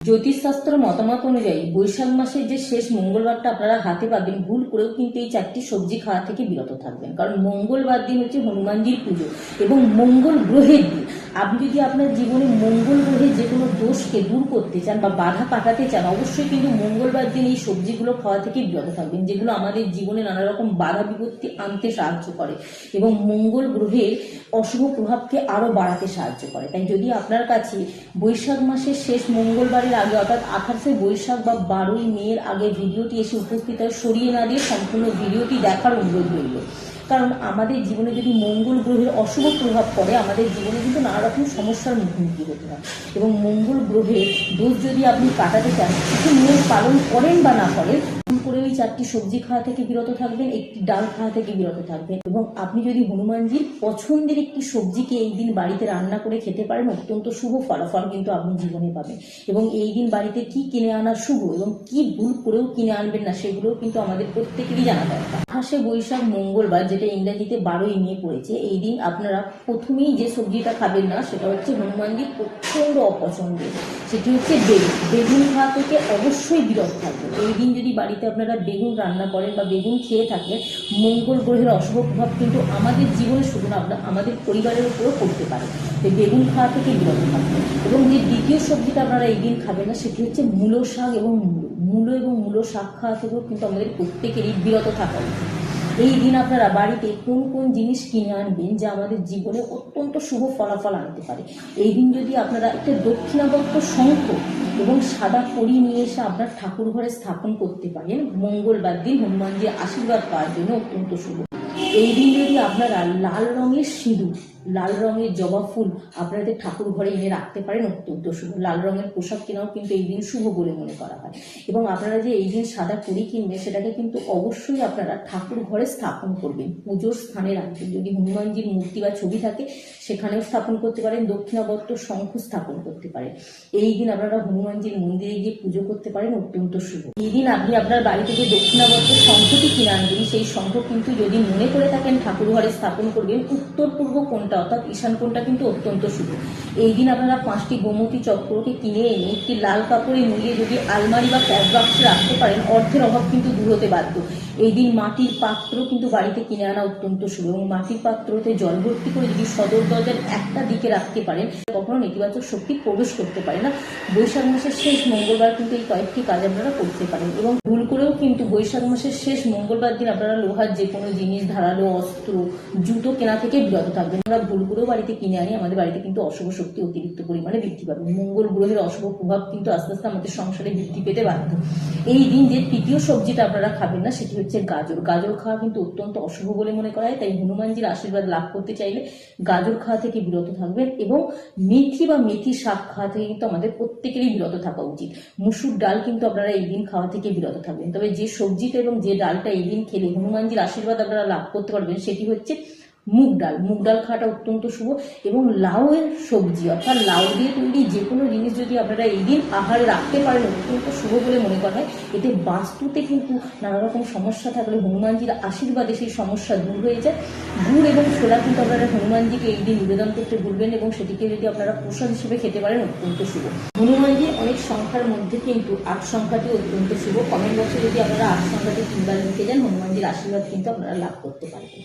জ্যোতিষশাস্ত্র মতামত অনুযায়ী বৈশাখ মাসের যে শেষ মঙ্গলবারটা আপনারা হাতে পাবেন, ভুল করেও কিন্তু এই 4টি সবজি খাওয়া থেকে বিরত থাকবেন। কারণ মঙ্গলবার দিন হচ্ছে হনুমানজির পুজো এবং মঙ্গল গ্রহের দিন। আপনি যদি আপনার জীবনে মঙ্গল গ্রহের যে কোনো দোষকে দূর করতে চান বা বাধা কাটাতে চান, অবশ্যই কিন্তু মঙ্গলবার দিন এই সবজিগুলো খাওয়া থেকে বিরত থাকবেন, যেগুলো আমাদের জীবনে নানা রকম বাধা বিপত্তি আনতে সাহায্য করে এবং মঙ্গল গ্রহের অশুভ প্রভাবকে আরো বাড়াতে সাহায্য করে। তাই যদি আপনার কাছে বৈশাখ মাসের শেষ মঙ্গলবারের আগে অর্থাৎ 28শে বৈশাখ বা 12ই মের আগে ভিডিওটি এসে উপস্থিত হয়, সরিয়ে না দিয়ে সম্পূর্ণ ভিডিওটি দেখার অনুরোধ রইল। কারণ আমাদের জীবনে যদি মঙ্গল গ্রহের অশুভ প্রভাব পড়ে, আমাদের জীবনে কিন্তু নানা রকম সমস্যার মুখোমুখি হতে হয় এবং মঙ্গল গ্রহের দোষ যদি আপনি কাটাতে চান, কিছু নিয়ম পালন করেন বা না করেন, করে ওই 4টি সবজি খাওয়া থেকে বিরত থাকবেন, একটি ডাল খাওয়া থেকে বিরত থাকবেন এবং আপনি যদি হনুমানজির পছন্দের একটি সবজিকে এই দিন বাড়িতে রান্না করে খেতে পারেন, অত্যন্ত শুভ ফলাফল কিন্তু আপনি জীবনে পাবেন। এবং এই দিন বাড়িতে কি কিনে আনা শুভ এবং কি ভুল করেও কিনে আনবেন না, সেগুলোও কিন্তু আমাদের প্রত্যেকেরই জানা দরকার। 28শে বৈশাখ মঙ্গলবার, যেটা ইংরেজিতে 12ই মে পড়েছে, এই দিন আপনারা প্রথমেই যে সবজিটা খাবেন না সেটা হচ্ছে হনুমানজির প্রচন্ড অপছন্দের, সেটি হচ্ছে বেগুন। বেগুন খাওয়া থেকে অবশ্যই বিরত থাকবেন। এই দিন যদি বাড়িতে আপনারা বেগুন রান্না করেন বা বেগুন খেয়ে থাকেন, মঙ্গল গ্রহের অশুভ প্রভাব কিন্তু আমাদের জীবনে শুধু না, আমাদের পরিবারের উপরেও পড়তে পারে। তাই বেগুন খাওয়া থেকে বিরত থাকবেন। এবং যে দ্বিতীয় সবজিটা আপনারা এই দিন খাবেন না সেটি হচ্ছে মূলো শাক এবং মূলো শাক খাওয়া থেকেও কিন্তু আমাদের প্রত্যেকেরই বিরত থাকা উচিত। এই দিন আপনারা বাড়িতে কোন কোন জিনিস কিনে আনবেন যা আমাদের জীবনে অত্যন্ত শুভ ফলাফল আনতে পারে। এই দিন যদি আপনারা একটা দক্ষিণাবর্ত শঙ্খ এবং সাদা কড়ি নিয়ে এসে আপনার ঠাকুর ঘরে স্থাপন করতে পারেন, মঙ্গলবার দিন হনুমানজির আশীর্বাদ পাওয়ার জন্য অত্যন্ত শুভ। এই দিন যদি আপনারা লাল রঙের সিঁদুর, লাল রঙের জবা ফুল আপনাদের ঠাকুর ঘরে এনে রাখতে পারেন, অত্যন্ত শুভ। লাল রঙের পোশাক কেনাও কিন্তু এই দিন শুভ বলে মনে করা হয়। এবং আপনারা যে এই দিন সাদা কড়ি কিনবেন, সেটাকে কিন্তু অবশ্যই আপনারা ঠাকুর ঘরে স্থাপন করবেন, পুজোর স্থানে রাখবেন। যদি হনুমানজির মূর্তি বা ছবি থাকে সেখানেও স্থাপন করতে পারেন, দক্ষিণাবর্ত শঙ্খ স্থাপন করতে পারেন। এই দিন আপনারা হনুমানজির মন্দিরে গিয়ে পুজো করতে পারেন, অত্যন্ত শুভ। এই দিন আপনি আপনার বাড়িতে যে দক্ষিণাবর্ত শঙ্খটি কিনে আনবেন, সেই শঙ্খ কিন্তু যদি মনে করে থাকেন ঠাকুর ঘরে স্থাপন করবেন, উত্তর পূর্ব কোণটা অর্থাৎ ঈশান কোণটা কিন্তু অত্যন্ত শুভ। এই দিন আপনারা 5টি গোমতী চক্রকে কিনে এনে একটি লাল কাপড়ে মুড়িয়ে যদি আলমারি বা ক্যাশ বাক্সে রাখতে পারেন, অর্থের অভাব কিন্তু দূর হতে বাধ্য। এই দিন মাটির পাত্র কিন্তু বাড়িতে কিনে আনা অত্যন্ত শুভ এবং মাটির পাত্রতে জল ভর্তি করে যদি সদর দরজার একটা দিকে রাখতে পারেন, কখনো নেতিবাচক শক্তি প্রবেশ করতে পারে না। বৈশাখ মাসের শেষ মঙ্গলবার কিন্তু এই কয়েকটি কাজ আপনারা করতে পারেন। এবং ভুল করেও কিন্তু বৈশাখ মাসের শেষ মঙ্গলবার দিন আপনারা লোহার যে কোনো জিনিস, ধারালো অস্ত্র, জুতো কেনা থেকে বিরত থাকবেন। আমরা ভুল করেও বাড়িতে কিনে আনি, আমাদের বাড়িতে কিন্তু অশুভ শক্তি অতিরিক্ত পরিমাণে বৃদ্ধি পাবে। মঙ্গল গ্রহের অশুভ প্রভাব কিন্তু আস্তে আস্তে আমাদের সংসারে বৃদ্ধি পেতে বাধ্য। এই দিন যে তৃতীয় সবজিটা আপনারা খাবেন না সেটি হচ্ছে গাজর। গাজর খাওয়া কিন্তু অত্যন্ত অশুভ বলে মনে করা হয়। তাই হনুমানজির আশীর্বাদ লাভ করতে চাইলে গাজর খাওয়া থেকে বিরত থাকবেন এবং মেথি বা মেথি শাক খাওয়া থেকে কিন্তু আমাদের প্রত্যেকেরই বিরত থাকা উচিত। মুসুর ডাল কিন্তু আপনারা এই দিন খাওয়া থেকে বিরত থাকবেন। তবে যে সবজিটা এবং যে ডালটা এই দিন খেলে হনুমানজির আশীর্বাদ আপনারা লাভ করতে পারবেন সেটি হচ্ছে মুগ ডাল। মুগ ডাল খাওয়াটা অত্যন্ত শুভ। এবং লাউয়ের সবজি অর্থাৎ লাউ দিয়ে তৈরি যে কোনো জিনিস যদি আপনারা এই দিন আহারে রাখতে পারেন, অত্যন্ত শুভ বলে মনে করা হয়। এতে বাস্তুতে কিন্তু নানা রকম সমস্যা থাকলে হনুমানজির আশীর্বাদে সেই সমস্যা দূর হয়ে যায়। গুড় এবং ছোলা কিন্তু আপনারা হনুমানজিকে এই দিন নিবেদন করতে ভুলবেন এবং সেটিকে যদি আপনারা প্রসাদ হিসেবে খেতে পারেন, অত্যন্ত শুভ। হনুমানজি অনেক সংখ্যার মধ্যে কিন্তু 8 সংখ্যাটি অত্যন্ত শুভ। কমেন্ট বক্সে যদি আপনারা 8 সংখ্যাটি 3বার লিখে যান, হনুমানজির আশীর্বাদ কিন্তু আপনারা লাভ করতে পারবেন।